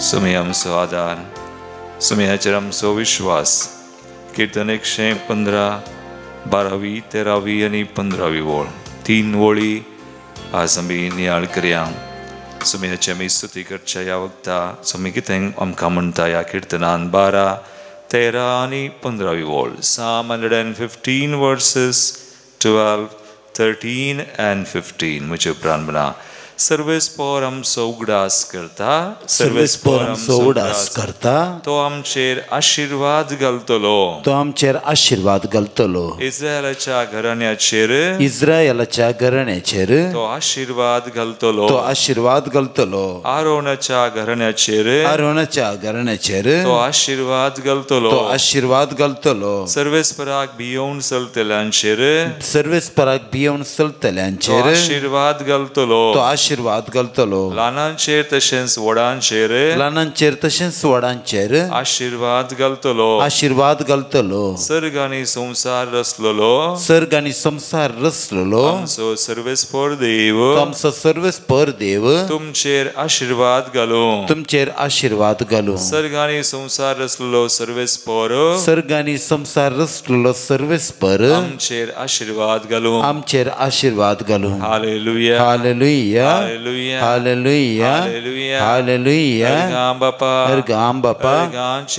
सुमी आमचो आदार, सुमी हाचेर आमचो विश्वास. कीर्तन 115, 12वी, 13वी आनी 15वी ओळ, 3 वळी आज आमी नियाळ करया. सुमी हाची आमी स्तुती करच्या ह्या वक्ता. सुमी कितें आमकां म्हणटा ह्या कीर्तनान 12, 13 आनी 15वी ओळ. Psalm 115 verses 12, 13 and 15. म्हजे उपरांत म्हणा, सर्वेस्पर आमचो उगडास करता, सर्वेस्पर आमचो उगडास करता. तो आमचेर आशीर्वाद घालतलो, तो आमचेर आशीर्वाद घालतलो. इस्रायलाच्या घराण्याचेर, इस्रायलाच्या घराण्याचेर तो आशीर्वाद घालतलो, तो आशीर्वाद घालतलो. आरोनाच्या घराण्याचेर, आरोनाच्या घराण्याचेर तो आशीर्वाद घालतलो, तो आशीर्वाद घालतलो. सर्वेस्पराक भियोवन चलतल्यांचेर, सर्वेस्पराक भियोवन तो चलतल्यांचेर आशीर्वाद घालतलो, तो आशीर्वाद घालतलो. ल्हानांचेर तशेंच व्हडांचेर, ल्हानांचेर तशेंच व्हडांचेर आशीर्वाद घालतलो. आशीर्वाद घालतलो. सर्ग आनी संसार रचलेलो, सर्ग आनी संसार रचलेलो आमचो सर्वेस्पर देव, तो आमचो सर्वेस्पर देव तुमचेर आशीर्वाद घालूं. तुमचेर आशीर्वाद घालूं. सर्ग आनी संसार रचलेलो सर्वेस्पर, सर्ग आनी संसार रचलेलो सर्वेस्पर आमचेर आशीर्वाद घालूं. आमचेर आशीर्वाद घालूं. Hallelujah, hallelujah, hallelujah, hallelujah, hallelujah, hallelujah. अर्गाम बापा, अर्गाम बापा,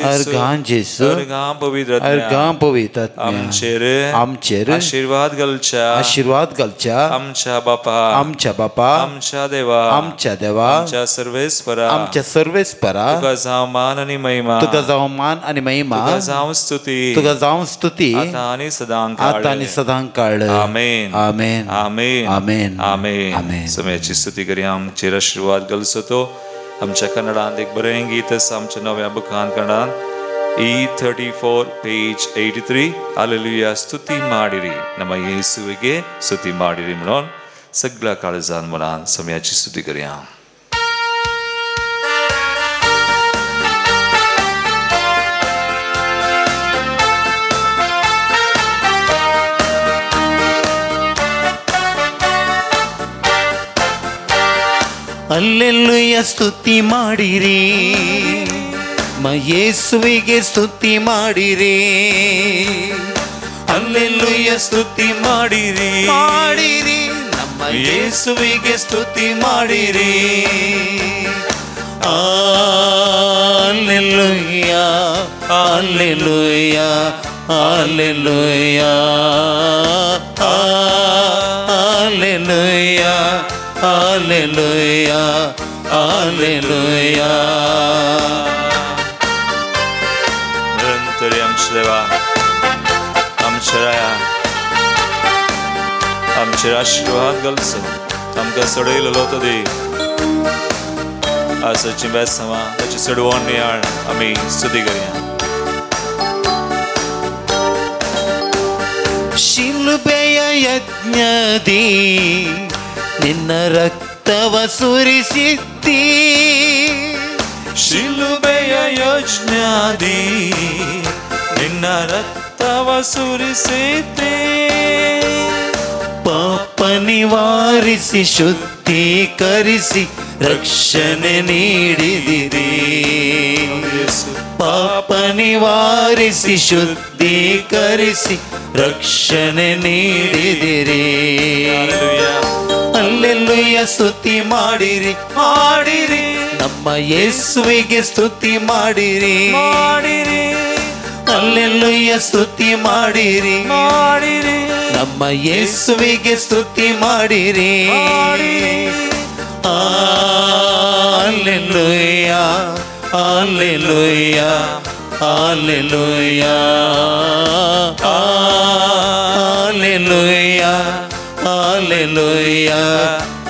अर्गाम जेसू, अर्गाम पवित्र अर्गाम पवित्र आमचेर आमचेर आशीर्वाद घालच्या, आशीर्वाद घालच्या. आमच्या बापा, आमच्या बापा, आमच्या देवा, आमच्या देवा, आमच्या सर्वेस्परा, आमच्या सर्वेस्परा तुका जावं मान आनी महिमा, तुका जावं मान आनी महिमा, तुका जावं स्तुती, तुका जावं स्तुती आतां आनी सदां आतां आनी सदां काळ. आमेन, आमेन, आमेन, आमेन, आमेन. आमेन. समयाची स्तुती करया. आमचेर आशीर्वाद घालचो तो. आमच्या कन्नडांत एक बरें गीत आसा, आमच्या नव्या बुकांत कन्नडांत E34 page 83. हालेलुया, स्तुती ಮಾಡಿರಿ ನಮ್ಮ ಯೇಸುವಿಗೆ ಸ್ತುತಿ ಮಾಡಿರಿ म्हणून सगळ्या काळजान मनान समयाची स्तुती करया. ಅಲ್ಲೆಲ್ಲುಯ್ಯ ಸ್ತುತಿ ಮಾಡಿರಿ, ಯೇಸುವಿಗೆ ಸ್ತುತಿ ಮಾಡಿರಿ. ಅಲ್ಲೆಲ್ಲುಯ್ಯ ಸ್ತುತಿ ಮಾಡಿರಿ, ಮಾಡಿರಿ, ನಮ್ಮ ಯೇಸುವಿಗೆ ಸ್ತುತಿ ಮಾಡಿರಿ. Hallelujah, hallelujah, hallelujah, hallelujah, hallelujah, hallelujah. निरंतर आमच्या देवा, आमच्या राया, आमचेर आशीर्वाद घालचो. आमकां सडयलेलो तो दी आसाची बेसांवां ताची सडवण नियाळ आमी स्तुती करया. ಶಿಲುಬೆಯ ಯಜ್ಞದಿ ನಿನ್ನ ರಕ್ತವ ಸುರಿಸಿದ್ದಿ, ಶಿಲುಬೆಯ ಯೋಜನಾದಿ ನಿನ್ನ ರಕ್ತವ ಸುರಿಸಿದ್ದೆ, ಪಾಪ ನಿವಾರಿಸಿ ಶುದ್ಧೀಕರಿಸಿ ರಕ್ಷಣೆ ನೀಡಿದಿರಿ. ಪಾಪ ನಿವಾರಿಸಿ ಶುದ್ಧೀಕರಿಸಿ ರಕ್ಷಣೆ ನೀಡಿದಿರಿ. ಅಲ್ಲೆಲ್ಲುಯ್ಯ ಸ್ತುತಿ ಮಾಡಿರಿ, ಮಾಡಿರಿ, ನಮ್ಮ ಯೇಸುವಿಗೆ ಸ್ತುತಿ ಮಾಡಿರಿ, ಮಾಡಿರಿ. ಅಲ್ಲೆಲ್ಲುಯ್ಯ ಸ್ತುತಿ ಮಾಡಿರಿ, ಮಾಡಿರಿ, ನಮ್ಮ ಯೇಸುವಿಗೆ ಸ್ತುತಿ ಮಾಡಿರಿ. Hallelujah, hallelujah, hallelujah, hallelujah, hallelujah,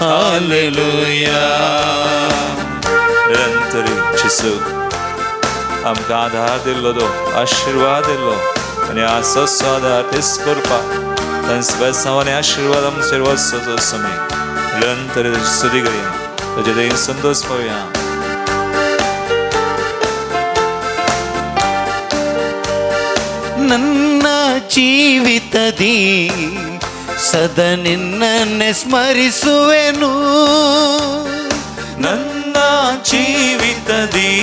hallelujah. निरंतर जेसू आमकां आधार दिल्लो तो, आशीर्वाद दिल्लो आनी आसोचो आधार तेच करपाक तांचे बेसांव आनी आशीर्वाद आमचेर वचचो तो समय. निरंतर स्तुती करया. तुझे देव संतोष पावया ನನ್ನ ಜೀವಿತದಿ ಸದಾ ನಿನ್ನನ್ನೇ ಸ್ಮರಿಸುವೆನು ನನ್ನ ಜೀವಿತದಿ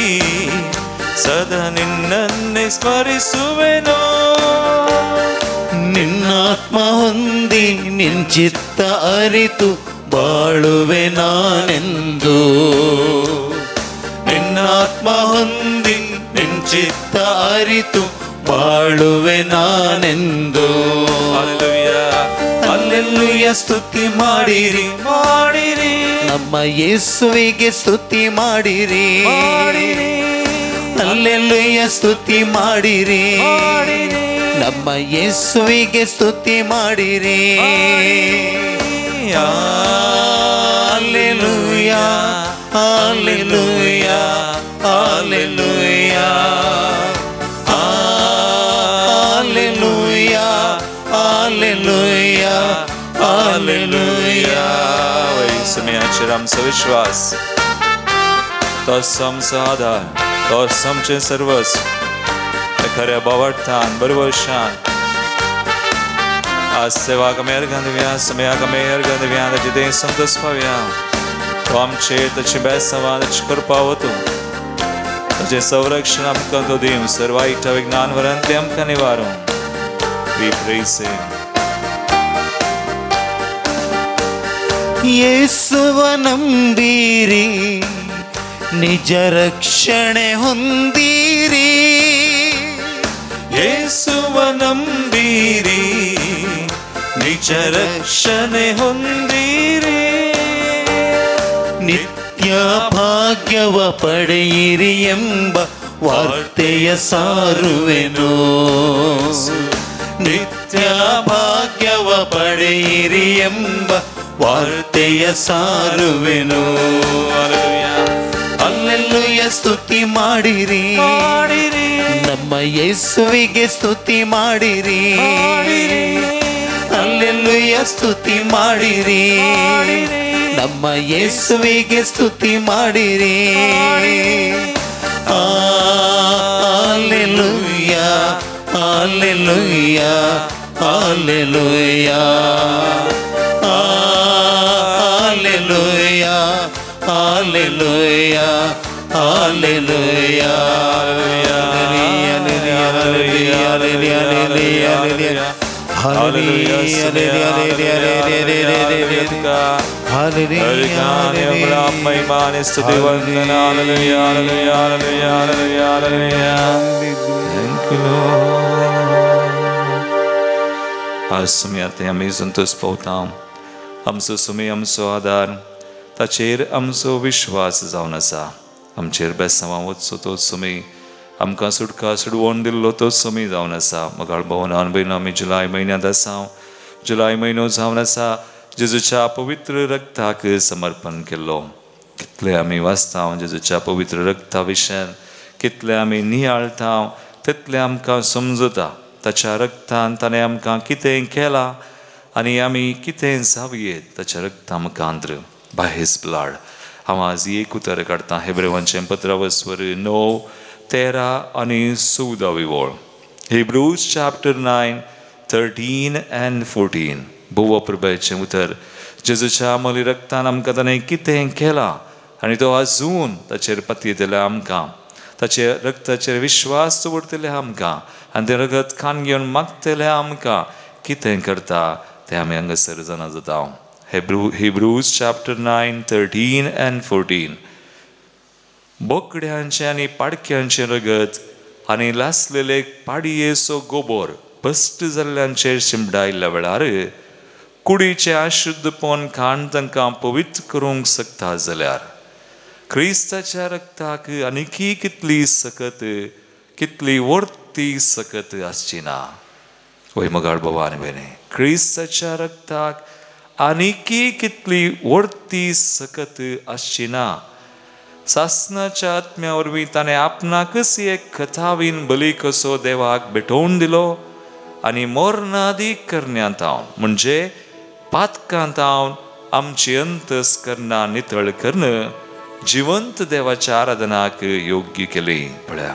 ಸದಾ ನಿನ್ನನ್ನೇ ಸ್ಮರಿಸುವೆನು ನಿನ್ನಾತ್ಮ ಹೊಂದಿ ನಿನ್ ಚಿತ್ತ ಅರಿತು ಬಾಳುವೆ ನಾನೆಂದು ನಿನ್ನಾತ್ಮ ಹೊಂದಿ ನಿನ್ ಚಿತ್ತ ಅರಿತು ಬಾಳುವೆ ನಾನೆಂದು ಹಲ್ಲೆಲೂಯಾ ಸ್ತುತಿ ಮಾಡಿರಿ ಮಾಡಿರಿ ನಮ್ಮ ಯೇಸುವಿಗೆ ಸ್ತುತಿ ಮಾಡಿರಿ ಹಲ್ಲೆಲೂಯಾ ಸ್ತುತಿ ಮಾಡಿರಿ ನಮ್ಮ ಯೇಸುವಿಗೆ ಸ್ತುತಿ ಮಾಡಿರಿ hallelujah hallelujah hallelujah Hallelujah, Hallelujah, Hallelujah. समय आचरम सविश्वास तो समचा आधार तो समचे सर्वस्व खऱ्या बावटतान बरोबरशान आज सेवा कमे अर्गंधव्या समय कमे अर्गंधव्या जिथे संतोष पावया तो आमचे तचे बेसवा तचे कृपावतू तचे संरक्षण आमकां तो देव सर्व वाईट विज्ञान वरंते आमकां निवारो we praise him ಯೇಸುವ ನಂಬಿರಿ ನಿಜ ರಕ್ಷಣೆ ಹೊಂದಿರಿ ಯೇಸುವ ನಂಬಿರಿ ನಿಜ ರಕ್ಷಣೆ ಹೊಂದಿರಿ ನಿತ್ಯ ಭಾಗ್ಯವ ಪಡೆಯಿರಿ ಎಂಬ ವಾರ್ತೆಯ ಸಾರುವೆನು ನಿತ್ಯ ಭಾಗ್ಯವ ಪಡೆಯಿರಿ ಎಂಬ ವಾರ್ತೆಯ ಸಾರುವೆನು ಹಲ್ಲೆಲೂಯಾ ಸ್ತುತಿ ಮಾಡಿರಿ ನಮ್ಮ ಯೇಸುವಿಗೆ ಸ್ತುತಿ ಮಾಡಿರಿ ಹಲ್ಲೆಲೂಯಾ ಸ್ತುತಿ ಮಾಡಿರಿ ನಮ್ಮ ಯೇಸುವಿಗೆ ಸ್ತುತಿ ಮಾಡಿರಿ hallelujah hallelujah hallelujah Hallelujah, Hallelujah, Hallelujah, आमचो सुमी आमचो आदार ताचेर आमचो विश्वास जावन आसा आमचेर बेसांवां वचचो तो सुमी आमकां सुटका सुडवून दिल्लो तो सुमी जावन आसा मगाळ भवनान बीन आमी जुलाय म्हयन्यांत आसा जुलाय म्हयनो जावन आसा जेजूच्या पवित्र रक्ताक समर्पण केल्लो कितले आमी वाचता जेजूच्या पवित्र रक्ता विशयान कितले आमी नियाळटा तितले आमकां समजता ताच्या रक्तान ताणें आमकां कितें केलां आनी आमी कितें जावयेत ताच्या रक्ता मुखांतर बाय हिज ब्लड हांव आज एक उतर काडटा हेब्रेवांचें पत्रावस्वर 9:13 आनी 14 ओळ Hebrews chapter 9:13 and 14 भुव प्रभेचें उतर जेजूच्या अमोली रक्तान आमकां ताणें कितें केलां आनी तो आजून ताचेर पतयतले आमकां ताचे रक्ताचेर विश्वास दवरतले आमकां आनी तें रगत खाण घेवन मागतले आमकां कितें करता ते आमी हांगासर जाणा जाता Hebrews chapter 9:13 and 14 बोकड्यांचें आनी पाडक्यांचें रगत आनी लासलेले पाडयेचो गोबोर बस्ट जाल्ल्यांचेर शिंपडायल्ल्या वेळार कुडीचें अशुद्धपण खाण तांकां पवित्र करूंक शकता जाल्यार क्रिस्ताच्या रक्ताक आनीकी कितली सकत कितली वर्ती सकत आसची ना वय मगाळ भवानी बेने क्रिस्ताच्या रक्ताक आनीकी कितली वर्ती सकत आसची ना सासनाच्या आत्म्या वरवीं ताणें आपणाकच एक कथावीन बली कसो देवाक भेटोवन दिलो आनी मोरनादी करण्यांत हांव म्हणजे पातकांत हांव आमची अंतस्करणां नितळ करणं जिवंत देवाच्या आराधनाक योग्य केले. पळया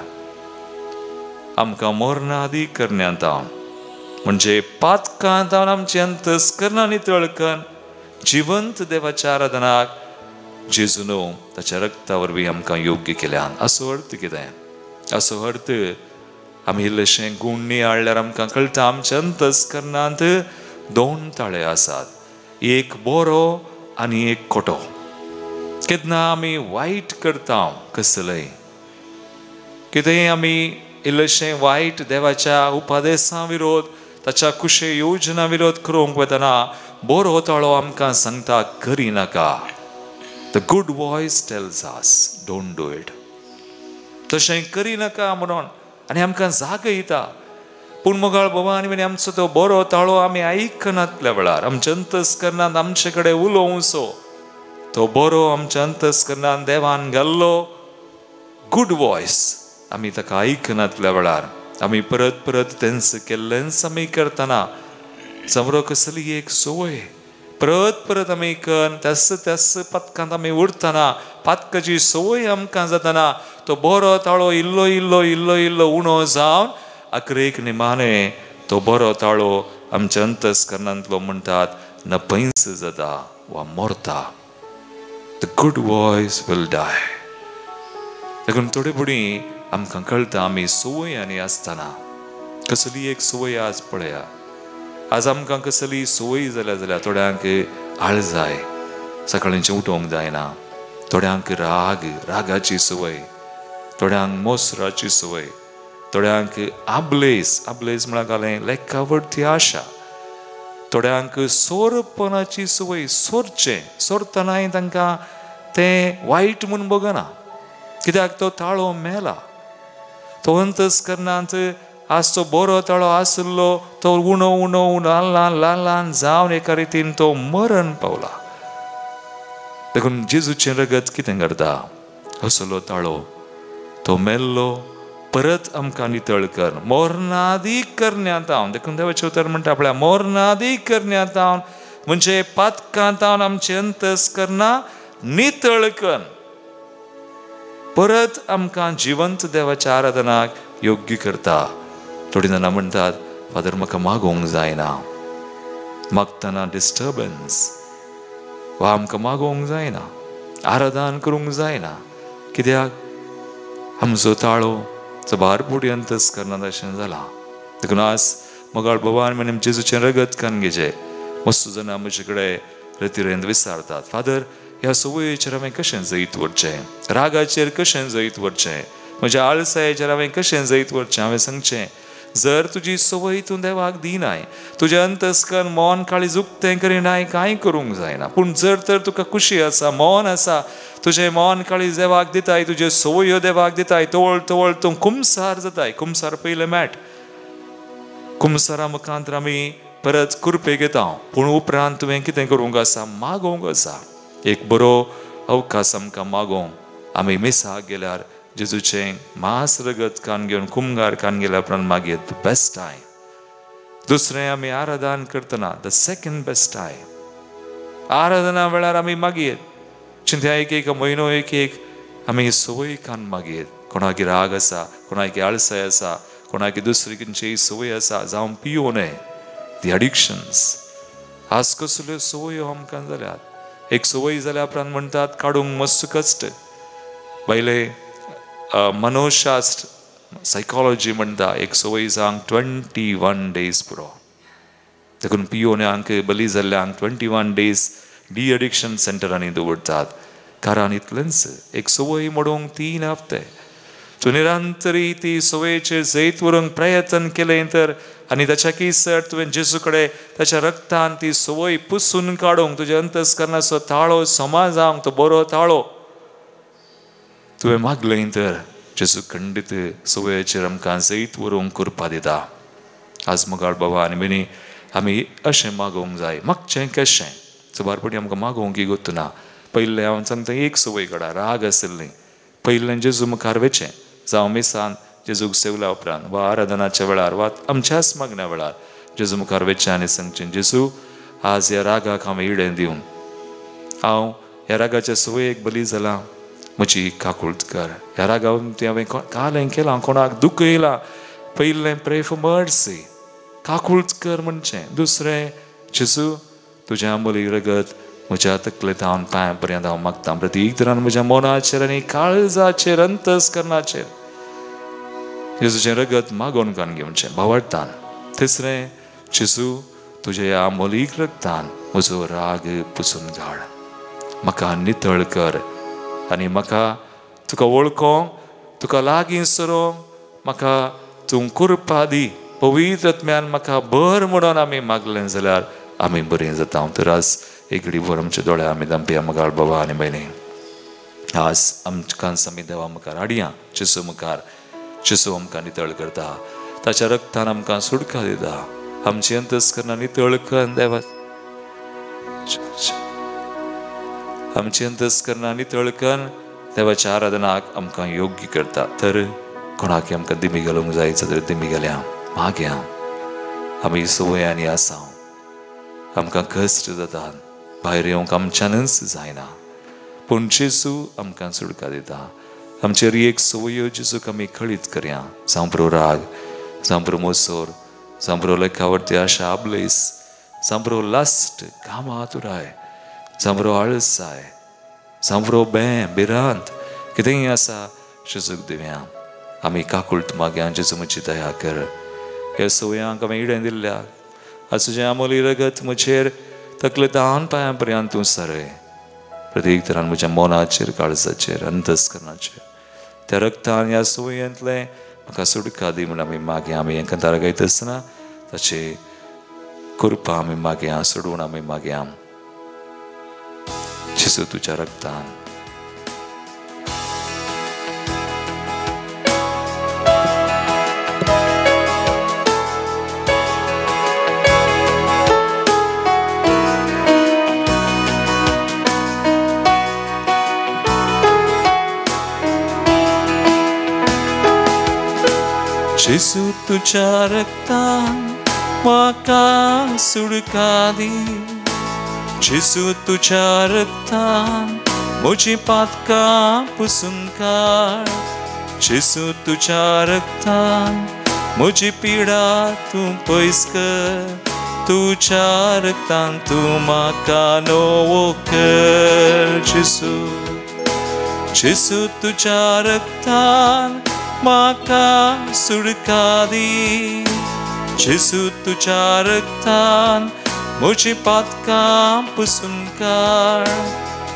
आमकां मोरनादी करण्यात म्हणजे पातकांत आमची अंतस्करणां नितळ करून जिवंत देवाच्या आराधनाक जेजून ताच्या रक्ता वरवीं आमकां योग्य केल्यान. असो अर्थ कितें? असो अर्थ आमी इल्लेशें गुण नियाळ्यार आमकां कळटा आमच्या अंतस्करणांत 2 ताळे आसात, एक बरो आनी एक खोटो. केन्ना आमी वायट करता कसलय, कितेंय आमी इल्लेशें वायट देवाच्या उपादेसा विरोध, ताच्या कुशे योजना विरोध करूंक वतना बरो ताळो आमकां सांगता करी नाका. The good voice tells us don't do it. तशें करी नाका म्हणून आनी आमकां जागयता. पूण मोगाळ भवानी म्हणे आमचो तो बरो ताळो आमी आयकनातल्या वेळार आमच्या अंतस्करणांत आमचे कडेन उलोवंसो तो बरो आमच्या अंतस्करणांत देवान घाल्लो गुड वॉयस आमी ताका आयकनातल्या वेळार आमी परत परत तेंच केल्लेंच आमी करतना समरो कसली एक संवय परत परत आमी करून त्याच पथकांत आमी उरतना पातकाची संवय आमकां जातना तो बरो ताळो इल्लो इल्लो इल्लो इल्लो उणो जावन आखरेक निमाणे तो बरो ताळो आमच्या अंतस्करणांतलो म्हणटात नपैस जाता वा मोरता. The good voice will die. देखून थोडे बुडी आमकां कळटा आमी संवयांनी आसतना कसली एक संवय आज पळया. आज आमकां कसली संवय जाल्यार थोड्यांक आळजाय सकाळींचें उठोवंक जायना, थोड्यांक रागाची संवय, थोड्यांक मोसराची संवय, थोड्यांक आबलेस म्हळ्यार घालें लेखावडती आशा, थोड्यांक सोरपणाची संवय सोरतनाय तांकां तें वायट म्हूण बगना कित्याक तो ताळो मेला. तो अंतस्करणांत आज तो बरो ताळो आसलो तो उणो उणो ल्हान ल्हान जावन एका रितीन तो मरण पावला. देखून जेजूचें रगत कितें करता? असलो ताळो तो मेल्लो परत आमकां नितळ कर मोरनादी करण्यात हांव. देखून देवाचें उतर म्हणटा आपल्या मोरनादी करण्यात हांव म्हणजे पातकांत हांव आमचे अंतस्करणां नितळ कर परत आमकां जिवंत देवाच्या आराधनाक योग्य करता. थोडी जाणां म्हणटात फादर म्हाका मागोवंक जायना, मागतना डिस्टर्बन्स वा आमकां मागोवंक जायना, आराधन करूंक जायना कित्याक आमचो ताळो बारपुडी अंतस्करणांत अशें जाला. देखून आज मोगाळ भवान म्हणे जेजूचें रगत कान घेजें. मस्त जाणां म्हजे कडेन रतिरेंत विचारतात फादर ह्या संवयेचेर हांवें कशें जैत व्हरचें, रागाचेर कशें जैत व्हरचें, म्हज्या आळसायेचेर हांवें कशें जैत व्हरचें. हांवें सांगचें जर तुजी संवय तूं देवाक दिनाय, तुजें अंतस्करण मौन काळी उक्तें करिनाय कांय करूंक जायना. पूण जर तर तुका खुशी आसा मौन आसा तुजें मौन काळी देवाक दिताय, तुज्यो संवयो देवाक दिताय, तवळ तवळ तूं कुमसार जाताय. कुमसार पयलें मेट कुमसारा मुखांतर आमी परत कुरपे घेता पूण उपरांत तुवें कितें करूंक आसा मागोवंक आसा. एक बरो अवकाश आमकां मागोवंक आमी मिसाक गेल्यार जेजूचें मास रगत कान घेवन कुमगार कान गेल्या उपरांत मागीर द बेस्ट टायम. दुसरें आमी आराधन करतना द सेकंड बेस्ट टायम. आराधना वेळार आमी मागीर चिंत्या एक म्हयनो एक आमी संवय कान मागीर कोणाक राग आसा, कोणाक आळसाय आसा, कोणाक दुसरी खंयची संवय आसा जावं पियोने दी एडिक्शन्स. आज कसल्यो संवयो आमकां जाल्यात. एक संवय जाल्या उपरांत म्हणटात काडूंक मस्त कश्ट. पयले मनोशास्त्र सायकॉलॉजी म्हणटा एक संवय जावंक 21 days पुरो. देखून पियोन्यांक बली जाल्ल्यांक 21 days डी एडिक्शन सेंटरांनी दवरतात. कारण इतलेंच एक संवय मोडूंक 3 हप्ते. तूं निरंतरी ती संवयेचेर जैत व्हरूंक प्रयत्न केलें तर आनी ताच्या किसर तुवें जेजू कडेन ताच्या रक्तान ती संवय पुसून काडूंक तुज्या अंतस्करणाचो ताळो समा जावंक तो बरो ताळो तुवें मागलें तर जेजू खंडीत संवयेचेर आमकां जैत व्हरूंक करपा दिता. आज मोगाळ बाबा आनी मिनी आमी अशें मागोवंक जाय. मागचें कशें सुबारपटी आमकां मागोवंक गोत ना. पयलें हांव सांगता एक संवय काडा राग आसली पयलें जेजू मुखार वेचें जावं मिसान जेजूक सेवल्या उपरांत वा आराधनाच्या वेळार वा आमच्याच मागण्या वेळार जेजू मुखार वेचें आनी सांगचें जेजू आज ह्या रागाक हांवें इडें दिवन हांव ह्या रागाच्या संवयेक बली जाला म्हजी काकुळट कर. ह्या रागान ती हांवें कालें केलां, कोणाक दुख येयलां, पयलें प्रे फॉर मर्सी, काकुळट कर म्हणचें. दुसरें, जेजू तुज्या अमोली रगत म्हज्या तकलेंतल्यान पांय पर्यंत हांव मागतां. प्रत्येक तरान म्हज्या मनाचेर आनी काळजाचेर अंतस्करणाचेर जेजूचें रगत मागोन कान घेवचें भावार्थान. तिसरें, जेजू तुज्या ह्या अमोलीक रगतान म्हजो राग पुसून काड, म्हाका नितळ कर आनी म्हाका तुका वळखोंक, तुका लागीं सरोंक म्हाका तूं कृपा दी. पवित्र आत्म्यान म्हाका भर म्हणून आमी मागलें जाल्यार आमी बरीं जाता. तर आज एक घडी भर आमच्या दोळ्या आमी दामपया मुखार बाबा आनी भयणी आज आमकां आमी देवा मुखार हाडया. जेजू मुखार जेजू आमकां नितळ करता, ताच्या रगतान आमकां सुटका दिता. आमची अंतस्करणां नितळ कर देवा, आमची अंतस्करणां नितळ कर. देवाच्या आराधनाक आमकां योग्य करता. तर कोणाक आमकां दिमी घालूंक जाय जाल्यार दिमी घाल्या, मागया. आमी संवयांनी आसा, आमकां कश्ट जातात, भायर येवंक आमच्यानच जायना, पूण जेजू आमकां सुटका दिता. आमचेर एक संवयो जेजूक आमी खळीत करया. जावं बरो राग, जावं बरो मोसोर, जावं बरो लेखावरती आशा आबलेस, जावं बरो लास्ट कामा तुराय, जावं बरो आळसाय, जावं बरो भिरांत, कितेंय आसा जेजूक दिव्या. आमी काकुळट मागया, जेजू म्हजी दया कर. ह्या संवयांक आमी इडें दिल्ल्या आज तुजें अमोली रगत म्हजेर तकलेंतल्यान पांयां पर्यंत तूं सरय. प्रत्येक तरान म्हज्या मनाचेर, काळजाचेर, अंतस्करणाचेर त्या रगतान ह्या संवयांतलें म्हाका सुटका दी म्हूण आमी मागया. आमी हें कंतार गायता आसतना ताची कृपा आमी मागया, सोडून आमी मागया. जेजू तुज्या रगतान जेजू तुज्या रगतान म्हाका सुटका दी. जेजू तुज्या रगतान म्हजी पातकां पुसून काड. जेजू तुज्या रगतान म्हजी पिडा तूं पयस कर. तुज्या रगतान तूं म्हाका नवो कर. जेजू जेजू तुज्या रगतान म्हाका सुटका दी. जेजू तुज्या रगतान म्हजी पातकां पुसून काड.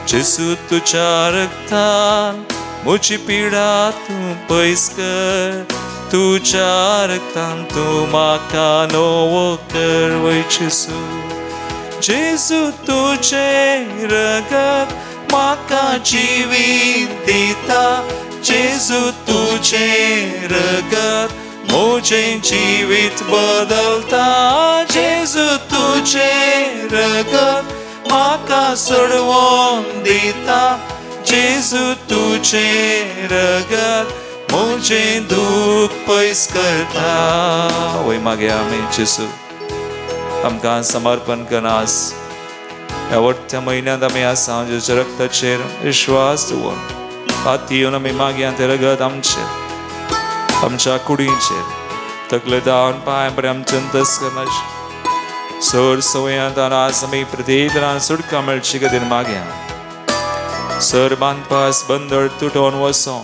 जेजू तुज्या रगतान म्हजी पिडा तूं पयस कर. तुज्या रगतान तूं म्हाका नवो कर. वय जेजू जेजू तुजें रगत म्हाका जिवीत दिता. जेजू तुजें रगत म्हजें जिवीत बदलता. जेजू तुजें रगत म्हाका सोडवून दिता. जेजू तुजें रगत म्हजें दुख पयस करता. वय मागया आमी जेजू आमकां समर्पण करनास. ह्या वट्ट्या म्हयन्यांत आमी आसा जेजूच्या रगताचेर विश्वास दवरून हात येवन आमी मागया तें रगत आमचेर, आमच्या कुडीचेर, तकलेंतल्यान पांयां पर्यंत आमच्या अंतस्करणाचेर सर संवयांत आज आमी प्रत्येक तरान सुटका मेळची खातीर मागया. सर बांदपास बंदर तुटोवन वचो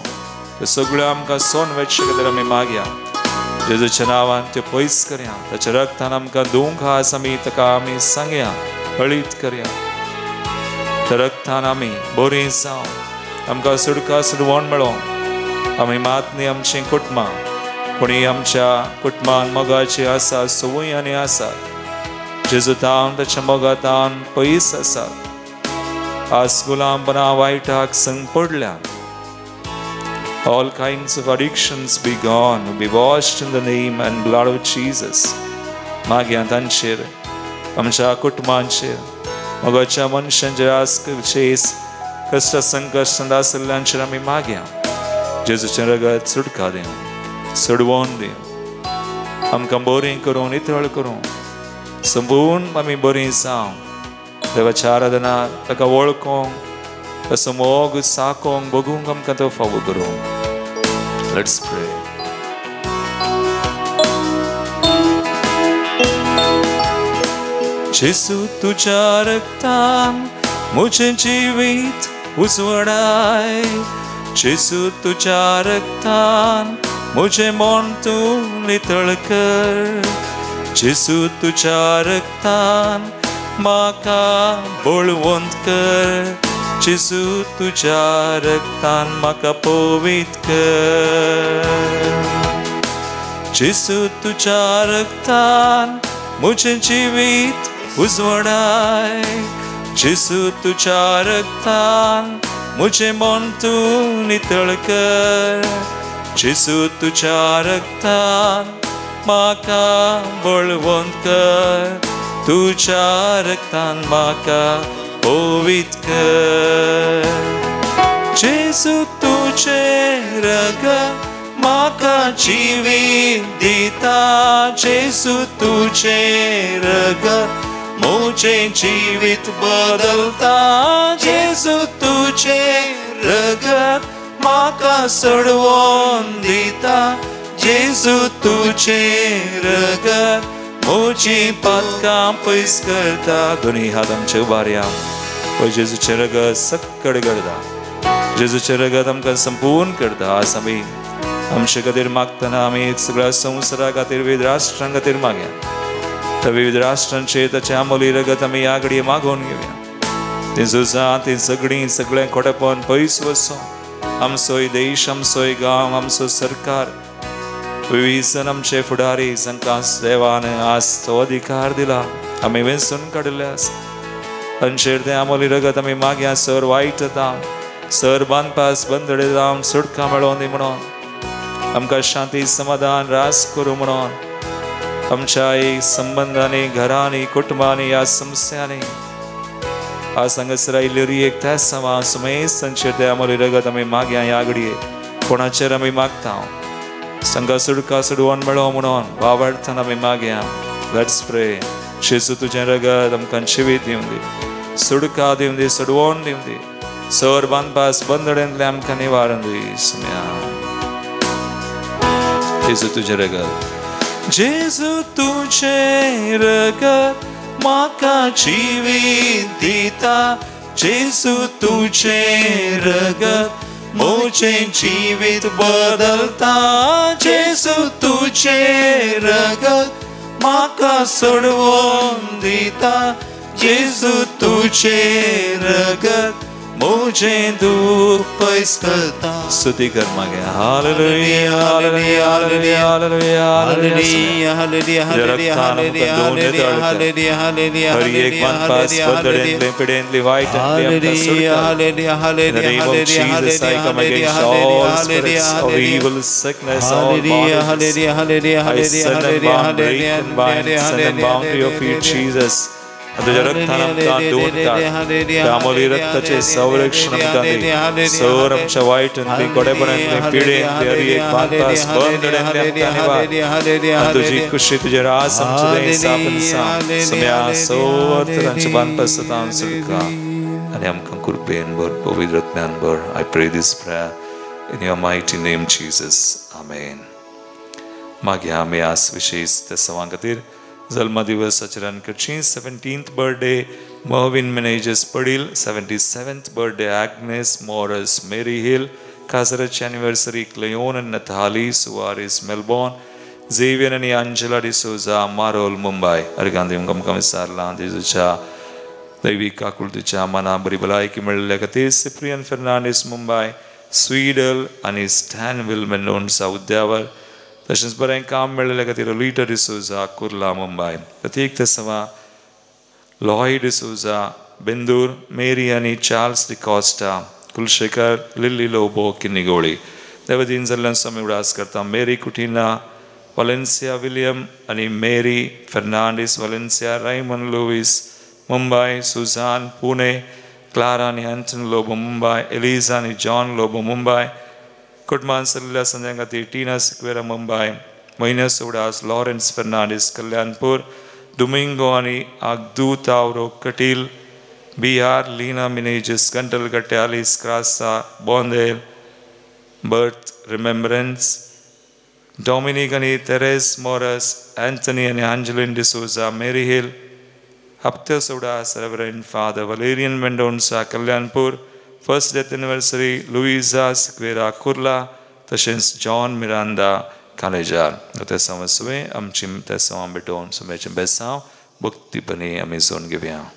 तें सगळें आमकां सोन वेचचे खातीर आमी मागया. जेजूच्या नांवान तें पयस करया. ताच्या रगतान आमकां दुख आस आमी ताका आमी सांगया, हळीत करया. त्या रगतान आमी बरीं जावन आमकां सुटका सुडवण मेळो. आमी मात न्ही आमचीं कुटुंबां, कोणी आमच्या कुटुंबान मोगाची आसा, संवयांनी आसा, जेजू तावन ताच्या मोगातान पयस आसा. आज गुलामपणा वायटाक संग पडल्या. All kinds of addictions be gone, be washed in the name and blood of Jesus. मागया तांचेर, आमच्या कुटुंबांचेर, मोगाच्या मनशांचेर आज कश्ट संकश्टांत आसल्ल्यांचेर आमी मागया. जेजूचें रगत सुटका दिवं, सोडवून दिवं, आमकां बरें करून, नितळ करून, संपूर्ण आमी बरीं जावं. देवाची आराधना ताका वळखोंक कसो मोग साकोंक बघूंक आमकां तो फावो करूंक. लेट्स प्रे. जेसू तुझ्या रक्तान मुझे जीवित उजवडाय. जेसू तुझ्या रक्तान मुझे मन तू नितळ कर. जेसू तुझ्या रक्तान म्हाका बळवंत कर. जेसू तुझ्या रक्तान म्हाका पवित्र कर. जेसू तुझ्या रक्तान मुझे जीवित उजवडाय. जेसू तुझ्या रक्तान मुझे मन तू नितळ कर. जेसू तुझ्या रक्तान म्हाका बळवंत कर. तुझ्या रक्तान म्हाका पवित्र कर. जेसू तुझे रगत म्हाका जीवित दिता. जेसू तुझे रगत मुझे जीवित बदलता. जेसू तुझे रगत म्हाका सोडवून दिता. जेसू तुझे रगत मुझी पातकां पयस करता. दोनी हात आमचे उबारया. पळय जेजूचे रगत सक्कड करता. जेजूचे रगत आमकां संपूर्ण करता. आज आमी आमचे खातीर मागतना आमी सगळ्या संवसारा खातीर विविध राष्ट्रां खातीर मागया. त्या विविध राष्ट्रांचे ताचे आमोली रगत आमी ह्या घडये मागोवन घेवया. ती झुजां ती झगडीं सगळें खोटेपण पयस वचो. आमचोय देश आमचोय गांव आमचो सरकार विवीसन आमचे फुडारी जांकां देवान आज तो अधिकार दिला आमी वेंचून काडिल्ले आसा. तांचेर तें आमोली रगत आमी मागया. सर वायट जावं सर बांदपास बंदडे जावन सुटका मेळोवन दी म्हणून. आमकां शांती समाधान रास करूं म्हणून. आमच्या संबंधांनी घरांनी कुटुंबांनी ह्या समस्यांनी आज हांगासर आयिल्ली एक तेसांवां सुमेस तांचेर तें आमोली रगत आमी मागया. ह्या घडये कोणाचेर आमी मागता संघा सुटका सोडवून मेळो म्हणून वावरतना आमी मागया. लेट्स प्रे. जेसू तुझें रगत आमकां जिवीत दिवं दी. सुटका दिवं दी. सोडवून दिवं दी. सर बांदपास बंदड्यांतले आमकां निवारण दी. सुम्या जेसू तुझें रगत. जेसू तुझें रगत म्हाका जीवित दिता. जेसू तुझें रगत मुझे जीवित बदलता. जेसू तुझें रगत म्हाका सोडवून दिता. जेसू तुझें रगत मुझे दुख पयस करता. स्तुती कर मागया. Hallelujah hallelujah hallelujah hallelujah hallelujah hallelujah hallelujah hallelujah hallelujah हर एक मनपास बंदड्यांतले पिड्यांतले वायटांतले आमकां सोडटा. Hallelujah hallelujah hallelujah hallelujah hallelujah hallelujah hallelujah evil sickness hallelujah hallelujah hallelujah hallelujah hallelujah hallelujah hallelujah of you Jesus. तुझ्या रक्तान आमकां दोन त्या आमोली रक्ताचे संरक्षण आमकां दी. सर आमच्या वायटांतली कोडेपणांतली पिडेंतली हर एक बांदपास बंदड्यांतली आमकां निवार. तुजी खुशी तुजेर आस आमचे दें सापन सांग. सम्या सर तांच्या बांदपासांत सुटका आनी आमकां कृपेन भर पवित्र आत्म्यान भर. I pray this prayer in your mighty name Jesus. Amen. मागया आमी आस विशेष त्या सवां खातीर जल्म दिवस आचरण करची. 17th बर्थडे मर्विन मेनेजस पडील. 77th birthday Agnes Moras Mary Hill. काजराची एनिवर्सरी क्लेओन आनी नथाली सुवारिस मेलबॉर्न. झेवियर आनी अंजला डिसोजा मारोल मुंबय. अर्गांदी आमकां विचारलां जेजूच्या दैवीक आकुलतेच्या मना बरी भलायकी मेळिल्ल्या खातीर. सिप्रियन फेर्नांडीस मुंबय. स्वीडल आनी स्टॅनविल मेनोन्सा उद्यावर. तशेंच बरें काम मेळिल्ल्या खातीर लिटर डिसोजा कुर्ला मुंबय. प्रत्येक तेसवा लॉय डिसोजा बेंदूर. मेरी आनी Charles D'Costa. Kulshekar Lilly Lobo Kinnigoli. देवदीन जाल्ल्यान स्वामी उडास करता. मेरी कुटिना वालेन्सिया विलियम आनी Mary Fernandes Valencia. Raymond Lewis Mumbai. Suzanne Pune. Clara आनी एंटन लोबो मुंबय. एलिझा आनी जॉन लोबो मुंबय. कुटुंबान सल्ल्या संध्या खातीर टीना सिक्वेरा मुंबय. महिना उडास लॉरेन्स फेर्नांडीस कल्याणपूर. डोमिंगो आनी आगदू तावरो Kateel. Bihar, Lina Minajis, Gantalgatte, Alice Krasa, Bondel, Birth Remembrance, Dominic and Therese Morris, Anthony and Angeline D'Souza, Mary Hill, Hapta Sodas, Reverend Father Valerian Mendonça, Kalyanpur, first death anniversary, Luisa Sequeira Kurla, Tashins John Miranda, Kalejar. Note Samaswe, Amchim Tesam Beton, Sumechim Besau, Bukti Pani Amazon Givia.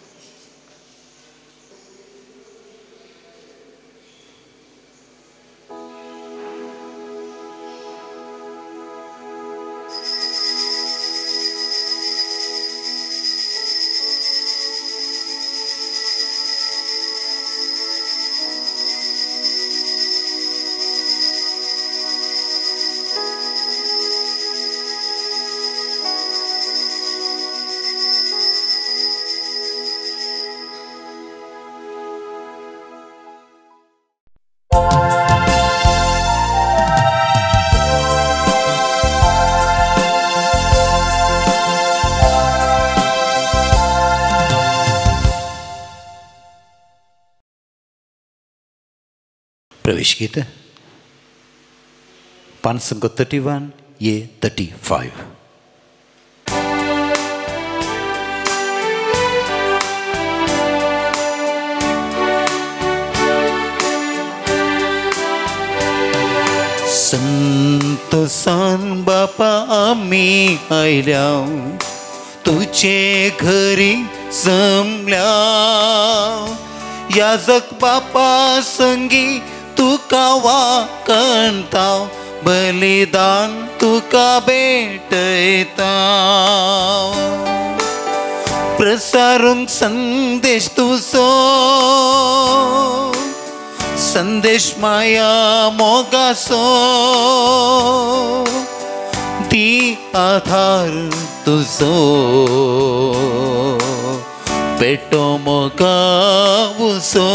प्रवेश गीत 531 ये 35. संतोषान बापा आम्ही आयल्या तुझे घरी जमल्या याजक बापा संगी तुका वाकणता बलिदान तुका भेटता प्रसारूंक संदेश तुझो संदेश माया मोगासो दी आधार तुझो पेटो मोगावुसो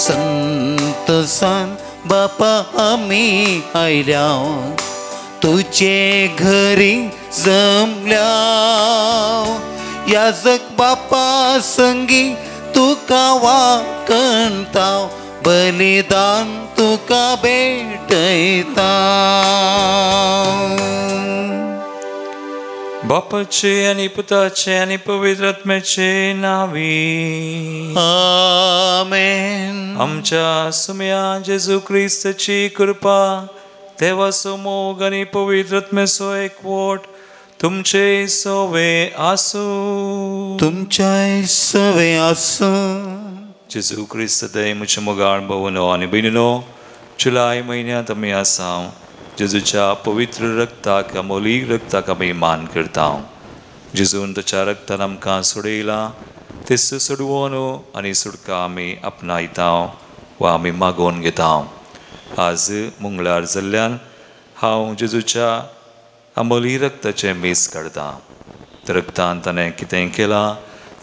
संतोषान बापा आम्ही आयल्या तुझे घरी जमल्या याजक बापा संगी तुका वाकणता बलिदान तुका भेटता बापाचे आणि पुताचे आणि पवित्र आत्म्याचे नावी आमेन. आमच्या सुम्या जेजू ख्रिस्ताची कृपा देवाचो मोग आणि पवित्र आत्म्याचो एकवट तुमचे सोवे आसू तुमच्या सवे आसू. जेजू ख्रिस्त दय मुझे मोगाळ भवनो आणि बहिणीनो जुलै महिन्यात आम्ही आसाव जेजूच्या पवित्र रक्ताक अमोलीक रक्ताक आमी मान करता. जेजून ताच्या रक्तान आमकां सोडयला तेच सोडवून आनी सुटका आमी आपणायता वा आमी मागोवन घेता. आज मंगळार जाल्ल्यान हांव जेजूच्या अमोली रक्ताचे मीस काढता. त्या रक्तान ताणें कितें केलां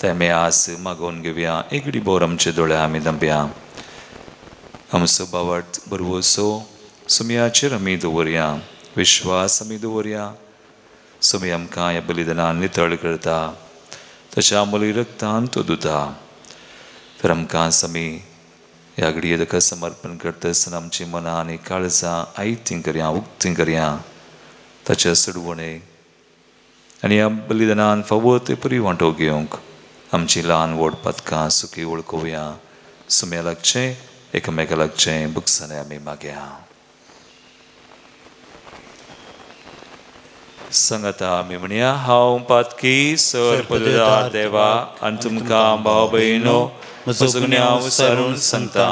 तें आमी आज मागोवन घेवया. एक घडी बोर आमचे दोळे आमी धांपया. आमचो बावट बरवसो सुमयाचेर आमी दवरया. विश्वास आमी दवरया. सुमी आमकां ह्या बलिदानान नितळ करता. ताच्या अमोली रक्तान तो धुता. तर आमकां आमी ह्या घडये ताका समर्पण करता आसतना आमची मनां आनी काळजां आयतीं करया उक्तीं करया ताच्या सडवणे आनी ह्या बलिदानान फावो ते परी वांटो घेवंक आमची ल्हान व्हड पथकां सुखी वळखुया. सुम्या लागचें एकामेका लागचें बुकसाने आमी मागया. संगता आमी म्हणया हांव पातकी सर पदवीदार देवा आनी तुमकां भाव भयणो म्हजो गुन्यांव विसारून सांगता.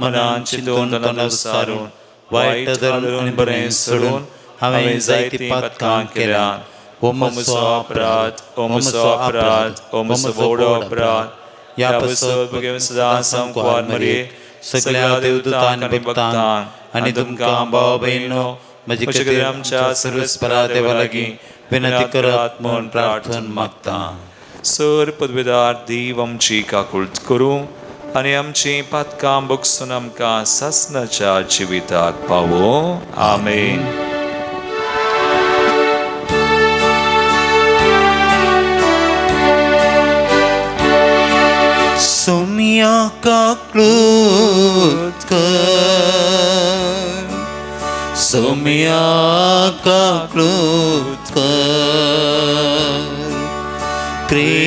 मनान चिंतून तोंडान विसारून वायट धरून आनी बरें सोडून हांवें जायतीं पथकां केल्यात. ओ म्हजो अपराध ओ म्हजो अपराध ओ म्हजो व्हडो अपराध. ह्या पसत भगेन सदां संकवार मरे सगळ्या देवदूतांक आनी भक्तांक आनी तुमकां भाव भयणो म्हजे खातीर आमच्या सर्वेस्परा देवा लागीं विनंती करात म्हूण प्रार्थना मागता. सर पदवीदार देव आमची काकूळट करूं आनी आमची पातकां बगसून आमकां सासणाच्या जिविताक पावो. आमेन. सोम्याका क्लूत कर, सोम्याका क्लूत कर, क्रिस्ताका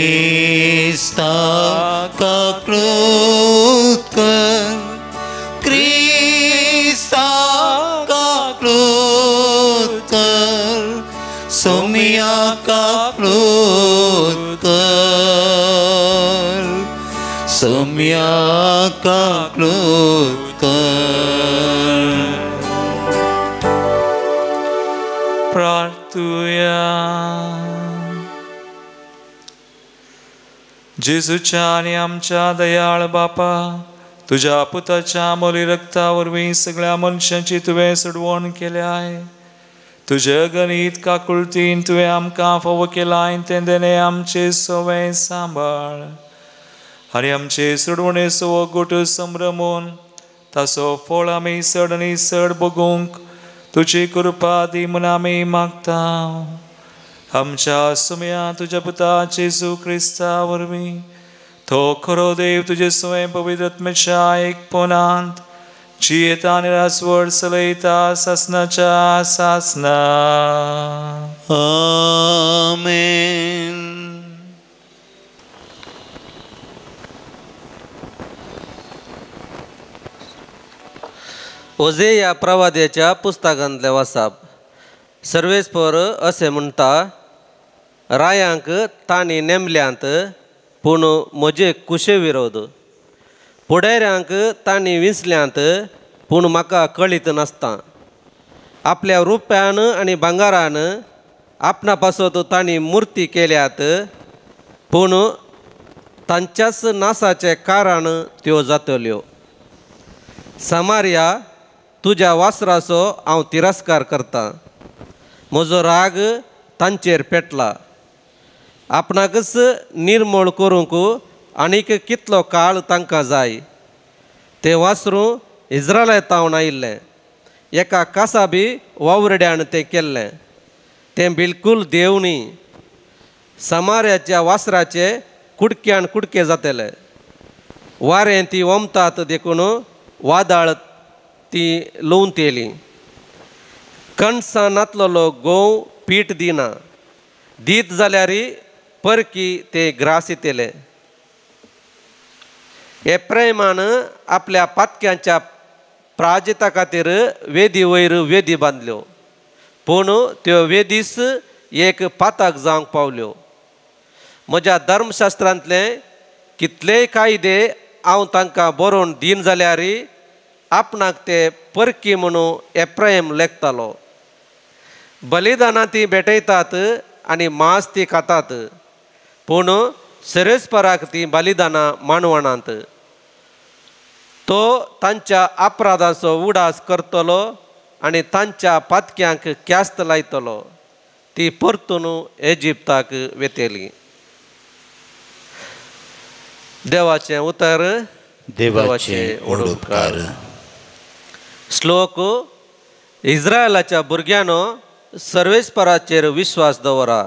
क्लूत कर, क्रिस्ताका क्लूत कर, सोम्याका क्लूत कर, सोम्याका क्लूत कर. प्रार्थूया. जेजूच्या आणि आमच्या दयाळ बापा, तुझ्या पुताच्या मोली रक्तावरवी सगळ्या मनशांची तुवें सोडवण केल्या आहे. तुझे गणित काकुळतीन तुवें आमकां फोव केलाय, तेन्ने आमचे सवय सांबाळ आनी आमचे सोडवणेचो गोट संभ्रमून ताचो फळ आमी चड आनी चड बगूंक तुजी कृपा दी म्हूण आमी मागता. आमच्या सुम्या तुज्या पुता जेजू क्रिस्ता वरवीं तो खरो देव तुजे स्वयं पवित्र आत्म्याच्या एकपणांत जियेता आनी रासवड चलयता सासनाच्या सासना. आमेन. ओजे या प्रवाद्याच्या पुस्तकांतले वाचप. सर्वेस्पर असे म्हणटा, रायांक तांणी नेमल्यांत पूण म्हजे कुशे विरोध, फुडाऱ्यांक तांणी विंचल्यांत पूण म्हाका कळीत नासता. आपल्या रुप्यान आनी भांगारान आपणा पासत तांणी मुर्ती केल्यात पूण तांच्याच नासाचे कारण त्यो जातल्यो. समार्या, तुज्या वासराचो हांव तिरस्कार करता. म्हजो राग तांचेर पेटला. आपणाकच निर्मळ करूंक आनीक कितलो काळ तांकां जाय. तें वासरू इस्रायलांतावन आयिल्लें, एका कासाबी वावरड्यान तें केल्लें. तें बिलकूल देव न्ही. समार्याच्या वासराचे कुडक्यान कुडके जातले. वारें ती वमतात देखून वादळ ती लुंवन तेली. कणसां नातलोलो गोव पीठ दिना, दीत जाल्यार परकी ते ग्रास येतले. एप्रायमान आपल्या पातक्यांच्या प्राजता खातीर वेदी वयर वेदी बांदल्यो, पूण त्यो वेदीस एक पाताक जावंक पावल्यो. म्हज्या धर्मशास्त्रांतले कितलेय कायदे हांव तांकां बरोवन दीन जाल्यार आपणाक ते परकी म्हणून एप्रायम लेखतालो. बलिदानां ती भेटयतात आनी मांस ती खातात, पूण सेरेस्पराक ती बलिदानां मानवणांत. तो तांच्या अपराधाचो उडास करतलो आनी तांच्या पातक्यांक क्यास्त लायतलो. ती परतून इजिप्ताक वेतेली. देवाचें उतर. देवाचे ओडोपकार. श्लोक. इस्रायलाच्या भुरग्यानो, सर्वेस्पराचेर विश्वास दवरा.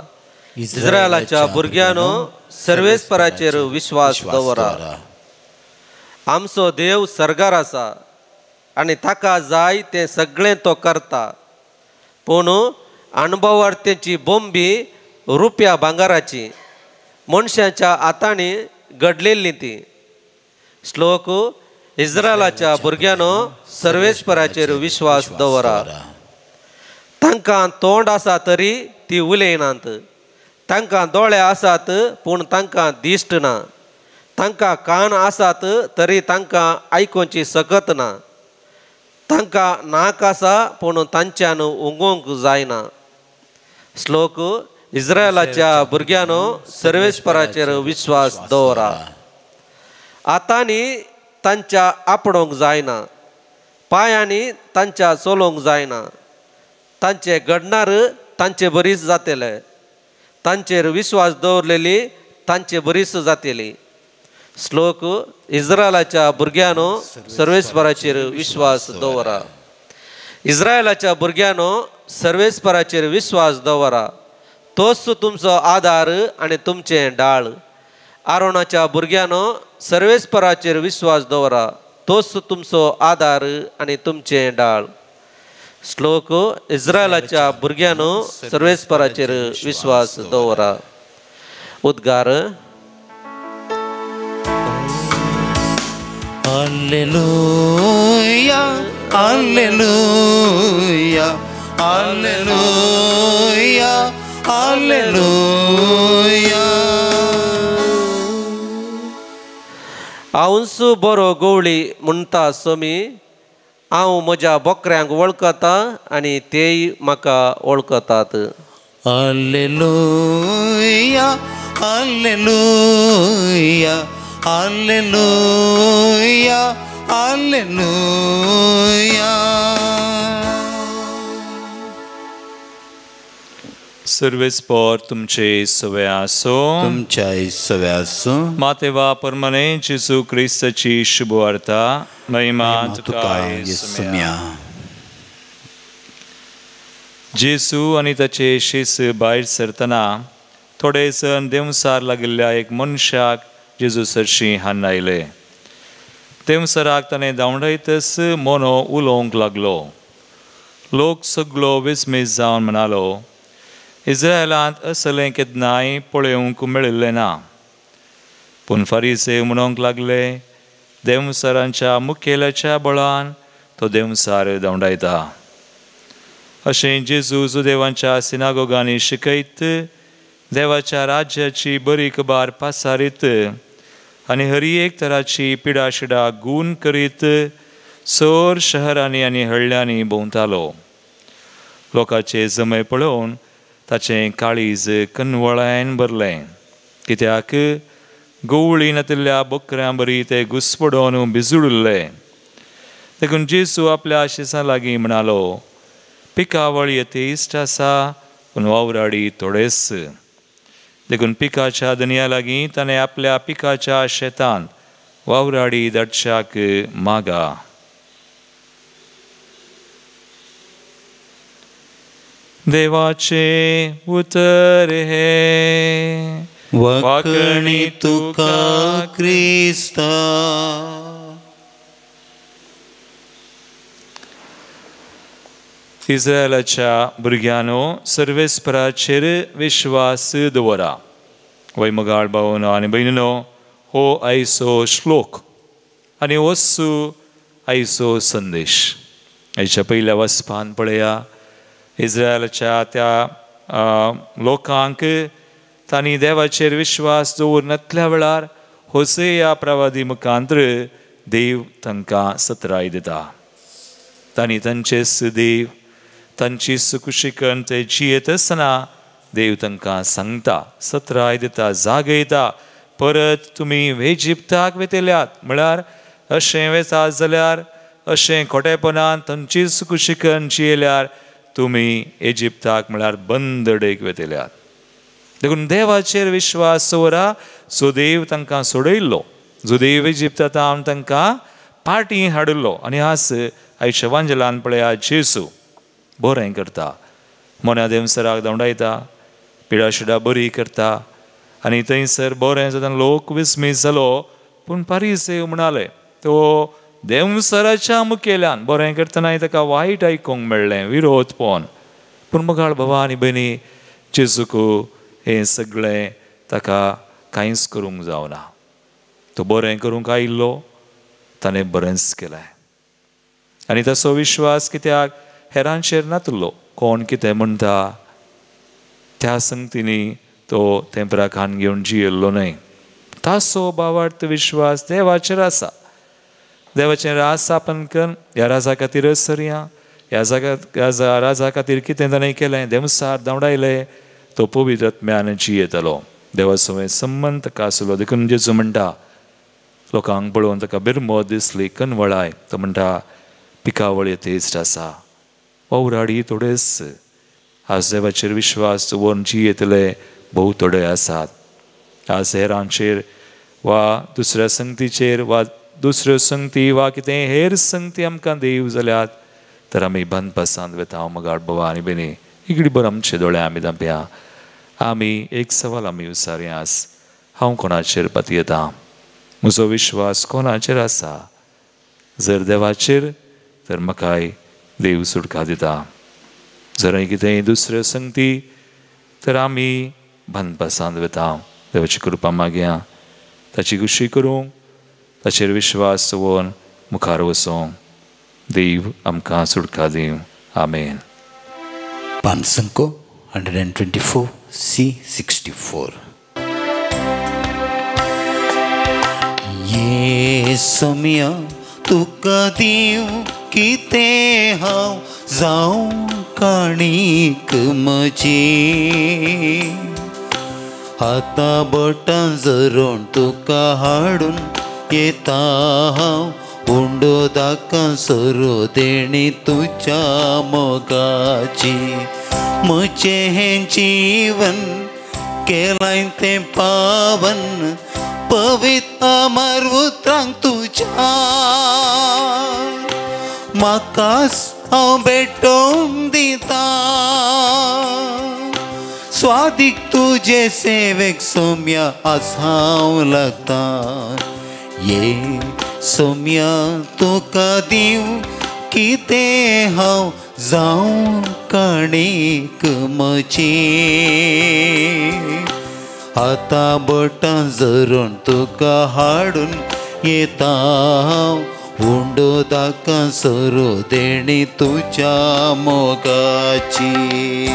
इस्रायलाच्या भुरग्यानो, सर्वेस्पराचेर विश्वास दवरा. आमचो देव सर्गार आसा आनी ताका जाय तें सगळें तो करता, पूण अणभवार्थेची बोंबी रुप्या भांगाराची, मनशाच्या हातांनी घडलेली ती. श्लोक. इस्रायलाच्या भुरग्यानो, सर्वेस्पराचेर विश्वास दवरा. तांकां तोंड आसा तरी ती उलयनात, तांकां दोळे आसात पूण तांकां दिश्ट ना, तांकां कान आसात तरी तांकां आयकूंची सकत ना, तांकां नाक आसा पूण तांच्यान उंगोवंक जायना. श्लोक. इस्रायलाच्या भुरग्यानो, सर्वेस्पराचेर विश्वास दवरा. हातांनी तांच्या आपणोवंक जायना, पांयांनी तांच्या चलोवंक जायना. तांचे घडणार तांचे बरीच जातले, तांचेर विश्वास दवरलेली तांचे बरीच जातली. श्लोक. इस्रायलाच्या भुरग्यानो, सर्वेस्पराचेर विश्वास दवरा. इस्रायलाच्या भुरग्यानो, सर्वेस्पराचेर विश्वास दवरा. तोच तुमचो आधार आनी तुमचें ढाळ. आरोनाच्या भुरग्यानो सर्वेस्पराचेर विश्वास दवरा, तोच तुमचो आधार आनी तुमचे डाळ. श्लोक. इस्रायलाच्या भुरग्यानो सर्वेस्पराचेर विश्वास दवरा. उद्गार. Alleluia, alleluia, alleluia, alleluia. हांवच बरो गवळी म्हणटा सोमी, हांव म्हज्या बोकऱ्यांक वळखता आनी तेय म्हाका वळखतात. Alleluia, alleluia, alleluia, alleluia. सर्वेस्पर तुमचे सवे आसो. तुमच्या सवे आसो. मातेवा परमने जेजू क्रिस्ताची शुभ वार्ता. महिमा तुका येसुम्या. जेजू आनी ताचे शिस भायर सरतना थोडे जण देवसार लागिल्ल्या एक मनशाक जेजू सरशी हाडून आयले. देवसराक ताणें धांवडयतच मोनो उलोवंक लागलो. लोक सगळो विस्मीत जावन म्हणालो, इस्रायलांत असलें केन्नाय पळोवंक मेळिल्लें ना. पूण फरीसे म्हणूंक लागले, देवसरांच्या मुखेल्याच्या बळान तो देवसार धांवडायता. अशें जेजू देवांच्या सिनागोगांनी शिकयत, देवाच्या राज्याची बरी खबर पासारीत आनी हर एक तराची पिडाशिडा गूण करीत सर शहरांनी आनी हळ्यांनी भोंवतालो. लोकांचे जमे पळोवन ताचें काळीज कनवळ्यान भरलें, कित्याक गवळी नातिल्ल्या बकऱ्यां बरी ते घुस्पडोन भिजुडले. देखून जेजू आपल्या शिसां लागीं म्हणालो, पिकावळ येतेश्ट आसा पूण वावराडी थोडेच. देखून पिकाच्या दनया लागीं ताणें आपल्या पिकाच्या शेतांत वावराडी धाडच्याक मागा. देवाचे उतर हे वाकणी तुका क्रिस्ता. इस्रायलाच्या भुरग्यानो सर्वेस्पराचेर विश्वास दवरा. वैमगाळ भावनो आनी भयणीनो, हो आयचो श्लोक आनी वस्तू आयचो संदेश. आयच्या पयल्या वचपान पळया, इस्रायलाच्या त्या लोकांक तांणी देवाचेर विश्वास दवरनातल्या वेळार होसेया प्रवादी मुखांतर देव तांकां सत्राय दिता. तांणी तांचेच देव, तांची सुकुशिकन ते जियेत आसतना देव तांकां सांगता, सत्राय दिता, जागयता, परत तुमी इजिप्ताक वेतेल्यात. म्हळ्यार अशें वेतात जाल्यार, अशें खोटेपणान तांची सुकुशिकन जियेल्यार तुमी इजिप्ताक म्हळ्यार बंदडेक वेतेल्यात. देखून देवाचेर विश्वास दवरा, जो देव तांकां सोडयल्लो, जो देव इजिप्तांत तांकां पाटी हाडिल्लो. आनी आज आयच्या वांजलान पळया, जेजू बरें करता, मोन्या देवसराक धांवडायता, पिडाशिडा बरी करता. आनी थंयसर बरें जाता लोक विस्मीत जालो. पूण फरीसे म्हणाले, तो देवसराच्या मुखेल्यान बरें करतना ताका वायट आयकूंक मेळ्ळें, विरोध पोवन. पूण मुखार भावा आनी भयणी, जेजूक हें सगळें ताका कांयच करूंक जावना. तो बरें करूंक आयिल्लो, ताणें बरेंच केलें. आनी ताचो विश्वास कित्याक हेरांचेर नातलो. कोण कितें म्हणटा त्या संगतींनी तो तेंपराकान घेवन जियेल्लो न्हय. ताचो भावार्थ विश्वास देवाचेर आसा. देवाचें राज स्थापन कर, ह्या राजा खातीरच सरया. ह्या राजा खातीर कितें ताणें केलें, देवसार धांवडायलें, तो पवित्र आत्म्यान जियेतालो. देवाचो संबंद ताका आसलो. देखून जेजू म्हणटा, लोकांक पळोवन ताका बिरमोद दिसली, कनवळाय. तो म्हणटा, पिकावळ येतेश्ट आसा, वावराडी थोडेच. आज देवाचेर विश्वास दवरून जियेतले भोव थोडे आसात. आज हेरांचेर वा दुसऱ्या संगतीचेर वा दुसऱ्यो संगती वा कितें हेर संगती आमकां देव जाल्यात तर आमी बंद पसांत वेता. मगाळ बाबा आनी बेनी इगडी बर आमचे दोळे आमी धांपया. आमी एक सवाल आमी विचारयास. हांव कोणाचेर पातयेतां. म्हजो विश्वास कोणाचेर आसा? जर देवाचेर तर म्हाकाय देव सुटका दिता. जर कितेंय दुसऱ्यो संगती तर आमी भानपासांत वता. देवाची कृपा मागया, ताची कुशी करूंक, ताचेर विश्वास दवरून मुखार वचूंक. देव आमकां सुटका दिवं. आमेन. पानसंको 124 C64. येसुम्या तुका दिव कितें हांव जावं काणीक म्हजी. हातां बोटां जरोवन तुका हाडून येता हांव. उंडो दाकां सरो देणी तुज्या मोगाची. म्हजें हें जीवन केलाय तें पावन. पवित्र अमर उतरांक तुज्या म्हाकाच हांव भेटोवंक दिता. स्वादीक तुजे सेवेक सोम्या आज हांव लागता. ये सोम्या तुका दिव कितें हांव जावं काणीक म्हजी. हातां बोटां जरोवन तुका हाडून येता हांव. उंडो दाकां सरो देणी तुज्या मोगाची.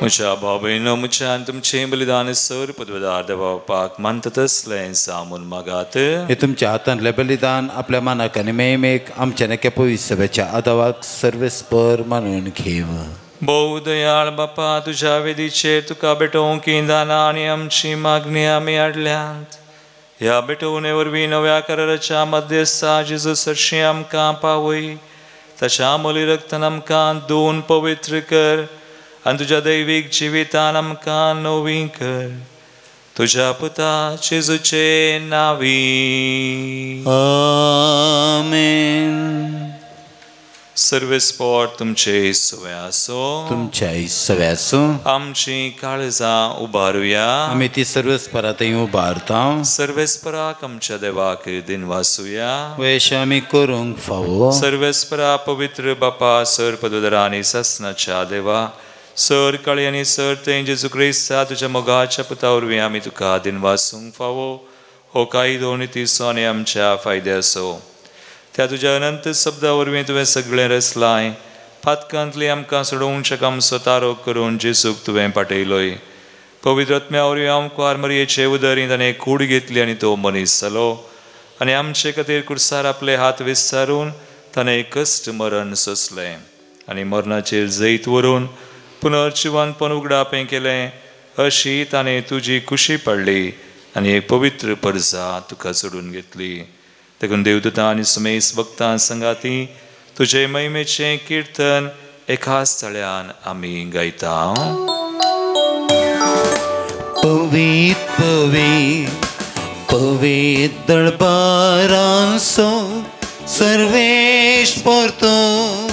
म्हज्या भाव भयणो, म्हज्यान तुमचें बलिदान सर पदवेदार देवापाक मानता तसलें सामून मागात. हे तुमच्या हातांतलें बलिदान आपल्या मानाक आनी मेमेक आमच्या नक्या पवित्र सभेच्या आदावाक सर्वेस्पर मानून घेव. भोव दयाळ बापा, तुज्या वेदीचेर तुका भेटोवंक दाना आनी आमची मागणी आमी हाडल्यांत. ह्या भेटोवणे वरवीं नव्या कराराच्या मध्यस्था जेजू सरशी आमकां पावय. ताच्या अमोली रक्तान आमकां दोन पवित्र कर आनी तुज्या दैवीक जिवितान आमकां नवी कर. तुज्या पुता जेजूचे नांवी. आमेन. सर्वेस्पर तुमचे सवय आसो. तुमच्या सगळ्याचो आमची काळजां उबारुया. आमी ती सर्वेस्परातय उबारता. सर्वेस्पराक आमच्या देवाक दिन वासुया. वेश आमी करूंक फावो. सर्वेस्परा पवित्र बापा, सर पदोदरा आनी ससनाच्या देवा, सर काळी आनी सर तें जेजू क्रिस्ता तुज्या मोगाच्या पुता वरवीं आमी तुका दिन वासूंक फावो. हो काही दोन तिसो आनी आमच्या फायद्याचो. त्या तुज्या अनंत शब्दा वरवीं तुवें सगळें रचलाय. पातकांतली आमकां सोडोवंक आमचो तारो करून जेजूक तुवें पाठयलोय. पवित्र आत्म्या वरवीं हांव कुंवार मरयेचे उदरी ताणें कूड घेतली आनी तो मनीस जालो. आनी आमचे खातीर कुडसार आपले हात विस्तारून ताणें कश्ट मरण सोंसलें आनी मरणाचेर जैत व्हरून पुनर्जिवनपण उगडापें केलें. अशी ताणें तुजी कुशी पडली आनी एक पवित्र परजा तुका सोडून घेतली. देखून देवदूतां आनी समेस भक्तां संगाती तुजे महिमेचें किर्तन एकाच तळ्यान आमी गायता. पवित्र पवित्र पवित्र दरबारांचो सर्वेस्पर तूं.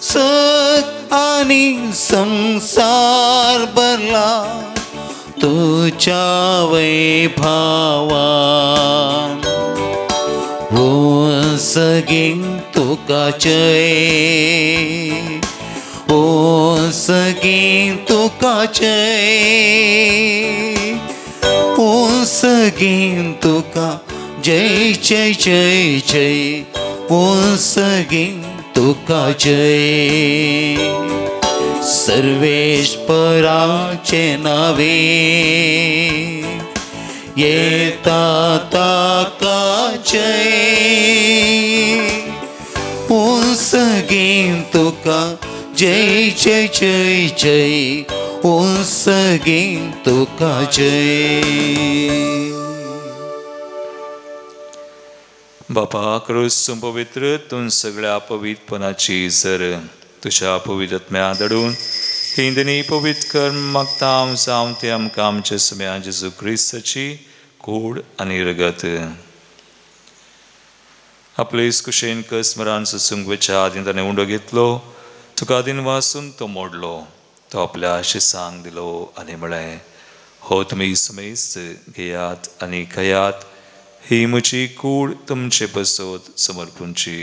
सग आनी संसार भरला तुज्या वैभवान. ओ सगीं तुका जय. ओ सगीं तुका जय. ओ सगीं तुका जय जय जय जय. ओ सगीं तुका जय. सर्वेस्पराचे नावे येता ताका जय. ओ सगीं तुका जय जय जय जय. ओ सगीं तुका जय. बापा क्रूस पवित्र तूं सगळ्या पवित्रपणाची जर तुझ्या पवित्र आत्म्या दडून हिंदनी पवित्र कर मागता हांव जावं ते आमकां आमच्या सम्या जेजू क्रिस्ताची कूड आनी रगत. आपले कुशेन कस मरान सुसूंक वेच्या आदीं ताणें उंडो घेतलो. तुका आदीन वासून तो मोडलो. तो तो आपल्या शिसांक दिलो आनी म्हळें, हो तुमी समेस्त घेयात आनी खयात, ही म्हजी कूड तुमचे बसत समर्पूंची.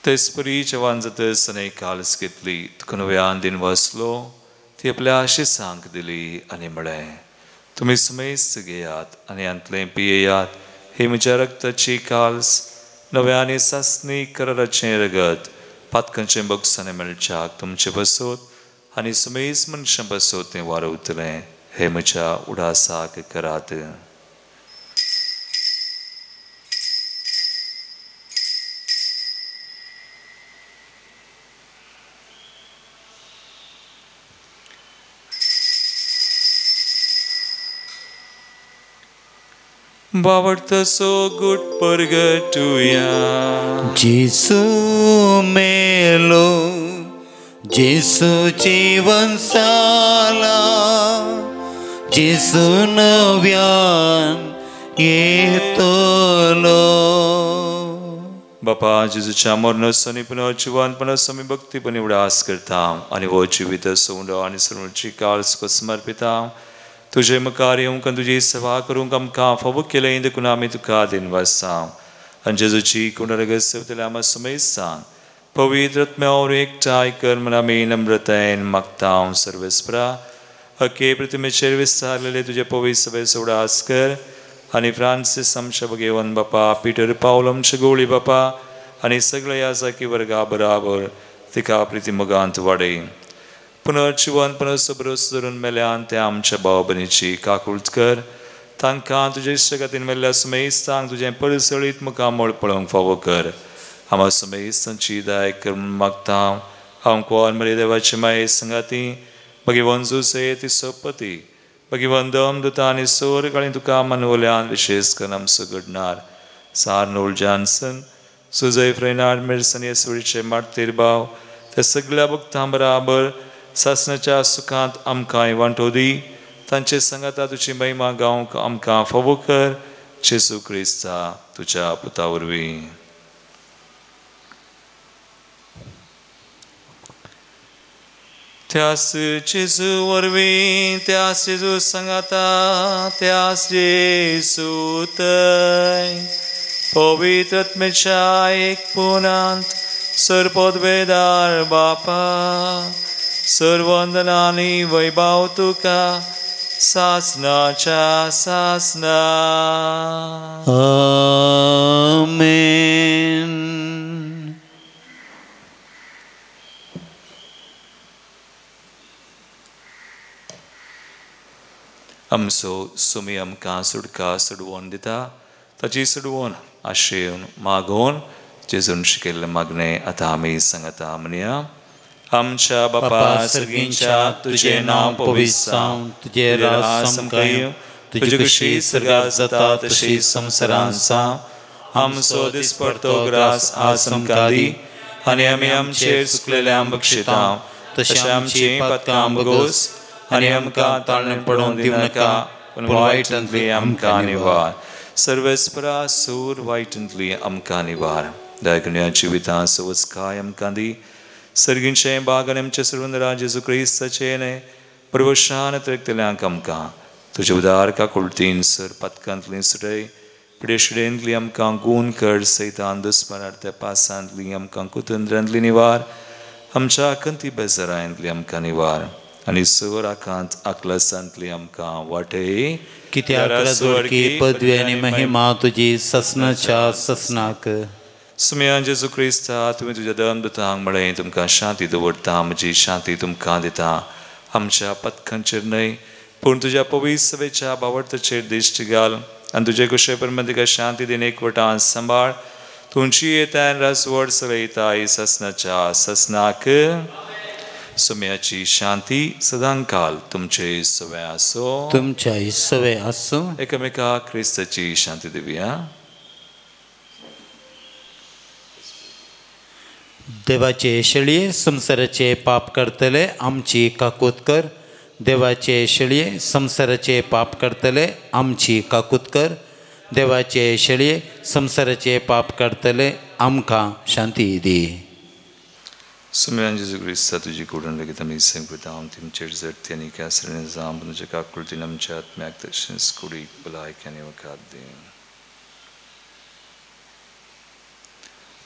तेच परी जेवण जातस आनी कालस घेतली, तुका नव्यान दिन वाचलो, ती आपल्या शिसांक दिली आनी म्हळें, तुमी समेस्त घेयात आनी अंतलें पियेयात, ही म्हज्या रक्ताची काल्स, नव्यानी सासणी कराराचें रगत, पातकांचें बगसाने मेळच्याक तुमचे बसत आनी समेस्त मनशां बसत तें वारवतलें, हे म्हज्या उडासाक करात. बावडतसो गुट परगटुया. जेसू मेलो, जेसू जीवन साला, जेसू नव्यान येतलो. बापा जेजूच्या मरणासनी पुन्हा जिवंतपणास आमी भक्तीपणी उडास करता आनी हो जिवीत सोंड आनी सर्वची काळस समर्पिता. तुझे मुखार येवंक आनी तुजी सेवा करूंक आमकां फावो केलें देखून आमी तुका दिनवासा. आनी जेजूची कुणरगस सेवतले आमी समेस्त सांग, पवित्र आत्म्यावर एकठांय कर म्हूण आमी नम्रतायेन मागता. सर्वेस्परा हके प्रतिमेचेर विस्तारलेले तुजे पवित्र सभेचो उडास कर आनी फ्रांसीस आमच्या भगेवन बापा, पिटर पावल आमचे गोळी बापा आनी सगळे याजाकी वर्गा बराबर तिका प्रिती मोगांत वाडय. पुनर्जिवंतपणाचो भरोसो धरून मेल्यान त्या आमच्या भाव भयणीची काकुळट कर. तांकां तुजे इश्टगतीन मेल्ल्या समेस्तांक तुजें परिसळीत मुखामळ पळोवंक फावो कर. आम्हा समेस्तांची दाय कर म्हूण मागता. हांव कोण मरे देवाची माये संगाती, भगीवन जुसे ती सोपती, भगीवन दम दुता आनी सोर काळी तुका मनवल्यान विशेष करून आमचो घडणार सारनोल जॉन्सन, सुजय फ्रेनार्ड मेर्सन येसुडीचे मार्तीर भाव, त्या सगळ्या भक्तां बराबर सासणाच्या सुखांत आमकांय वांटो दी. तांचे सांगाता तुजी महिमा गावंक आमकां फावो कर. जेजू क्रिस्ता तुज्या पुता वरवीं. त्यास जेजू वरवीं, त्यास जेजू सांगाता, त्यास जेजू थंय पवित्र आत्म्याच्या एकपुनांत सर्वोदवेदार बापा, सर्ववंदनानी वैभव तुका सासनाच्या सासना. आमेन. आमचो सुमी आमकां सुडका सोडवून दिता, ताची सोडवून आशेवन मागोवन जेजून शिकयल्लें मागणें आतां आमी सांगता म्हणया. आमच्या बापा सर्गींच्या तुझे नांव पवित्र जावं, तुझे राज समकाय, तुजी कशी सर्गात जाता तशी संवसारांत जावं. आमचो दिसपडतो ग्रास आज आमकां दी आनी आमी आमचेर चुकलेल्यांक बक्षिता तशें आमची पातकां बगोस आनी आमकां ताळणें पडोवन दिवं नाका, पूण वायटांतली आमकां निवार. सर्वेस्परा सूर वायटांतली आमकां निवार. दयाकरुण्या जिवितां सवच काय आमकां दी. सर्गींचे बाग आनी आमचे सर्वंदरा जेजू क्रिस्ताचे ने प्रभू शांत रक्तल्यांक आमकां तुजे उदार काकुळटीन सर पातकांतली सुटय. पिडेशिडेंतली आमकां गूण कर, सैतान दुस्मनार्थ पासांतली आमकां कुतंद्रांतली निवार. आमच्या कंती बेजारांतली आमकां निवार आनी सर आकांत आकलसांतली आमकां वाटय. कित्याक जोडकी पदवी आनी महिमा तुजी ससनाच्या ससनाक. सुमया जेजू क्रिस्ता, तुमी तुज्या दमदुतांक म्हळें तुमकां शांती दवरता, म्हजी शांती तुमकां दिता. आमच्या पथकांचेर न्हय पूण तुज्या पवित्र सभेच्या बावडताचेर दिश्टी घाल आनी तुजे कुशे परमेन तिका शांती दिन एकवटान सांबाळ. तुमची येतान राजवड चलयता ससनाच्या ससनाक. सुमयाची शांती सदांकाल तुमचे सवे आसो. तुमच्या सवे आसो. एकामेकाक क्रिस्ताची शांती दिवया. देवाचे शेळये संसाराचे पाप करतले आमची काकूत कर. देवाचे शेळये संसाराचे पाप करतले आमची काकूत कर. देवाचे शेळये संसाराचे पाप करतले आमकां शांती दी. Sumiran Jesu Christa tuji kodun legit ami sengprita amtim church ani kasrene zam bunje kakultinam chat maktashin skuri balai kani wakadde.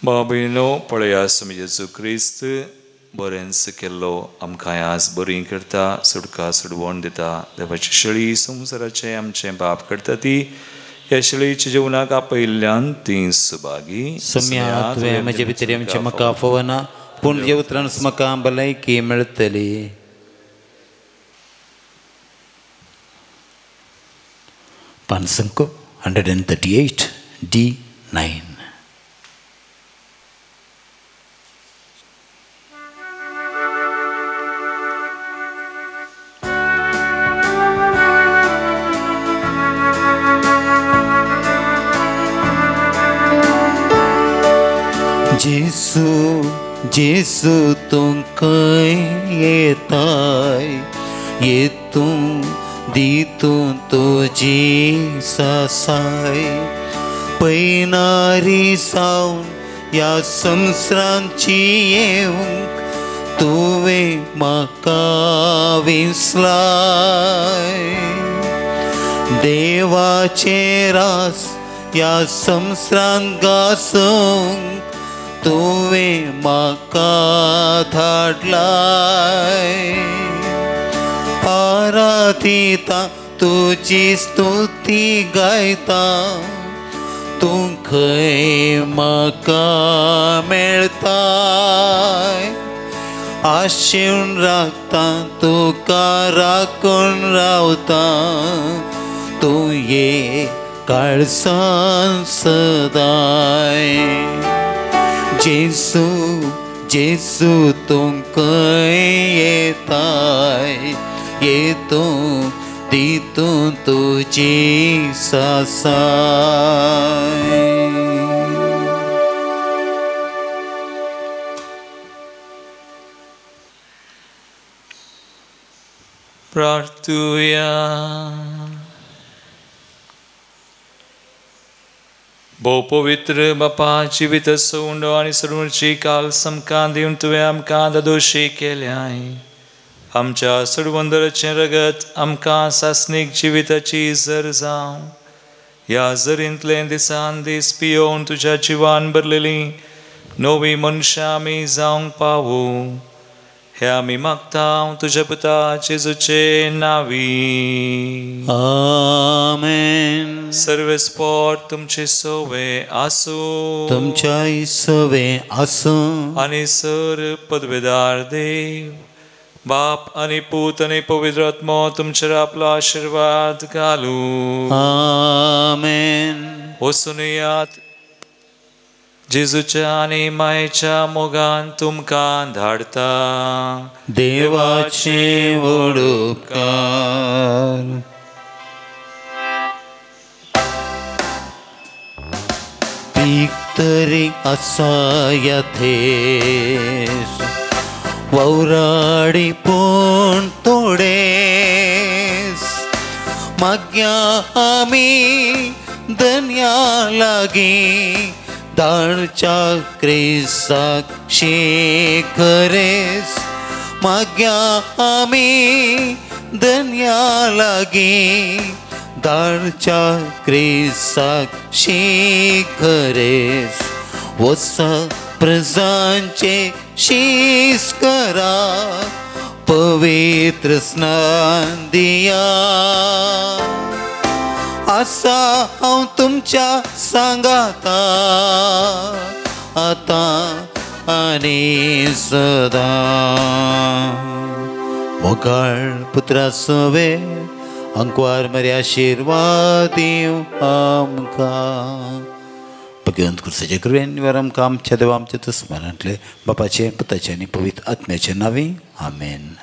Babino palayas ami Jesu Christ borens kello amkayas boring karta sudka sudwon dita devachishali samsarache amche bab kartati यशली जीवना का पहिल्यांती सुभागी सम्यात वे मजे भितरी आमचे मका फवना पूर्ण जेवत्रान मका भलायकी मेळटली. पानसंको 138 D9. जेसू जेसू तुमकां येताय येतूं दितूं तुजी सासाय पैनारी सावन ह्या संवसारांची येवंक तुवें म्हाका विसलाय. देवाचे रास ह्या संवसारांत गासोवंक तुवें म्हाका धाडलाय. आराधिता तुजी स्तुती गायता तूं खंय म्हाका मेळताय. आशेवन राखता तुका राखून रावता तूं ये काळसान सदाय. जेसू जेसू तुमकां येताय येतूं दितूं तुजी सासाय. प्रार्थुया. भोव पवित्र बापा जिवीत सोंड आनी सर्वची काल समकां दिवन तुवें आमकां दोशी केल्याय. आमच्या सडवंदराचें रगत आमकां सासणीक जिविताची झर जावं. ह्या झरींतले दिसान दीस पियोवन तुज्या जिवान भरलेली नवी मनशां आमी जावंक पावूं हे आमी मागता तुज्या पुता जेजूचे नांवी. आमेन. सर्वेस्पोर तुमचे सोवे आसूं तुमच्या सोवे आसूं आनी सर पदवेदार देव बाप आनी पूत आनी पवित्र आत्मा तुमचेर आपलो आशीर्वाद घालूं. आमेन. वचून येयात. जेजूच्या आनी मायेच्या मोगान तुमकां धाडता. देवाचे व्हड उपकार. पीक तरी आसा येथेर वौराडी पूण थोडेस माग्या आमी धन्या लागीं धाडच्या क्रिस्ताक शेखरेस. माग्या आमी धन्या लागीं धाडच्या क्रिस्ताक शेखरेस. वसा प्रजांचे शीस करा पवित्र स्नान दिया. आसा हांव तुमच्या सांगाता आतां आनी सदां. मोगाळ पुत्रा सवे अंकवार मरे आशिर्वाद दिवं आमकां. भगवंत कृष्णाचे कृपेन निवार आमकां आमच्या देवा आमच्या स्मरणांतले बापाचे पुताचे आनी पवित्र आत्म्याचे नांवी. आमेन.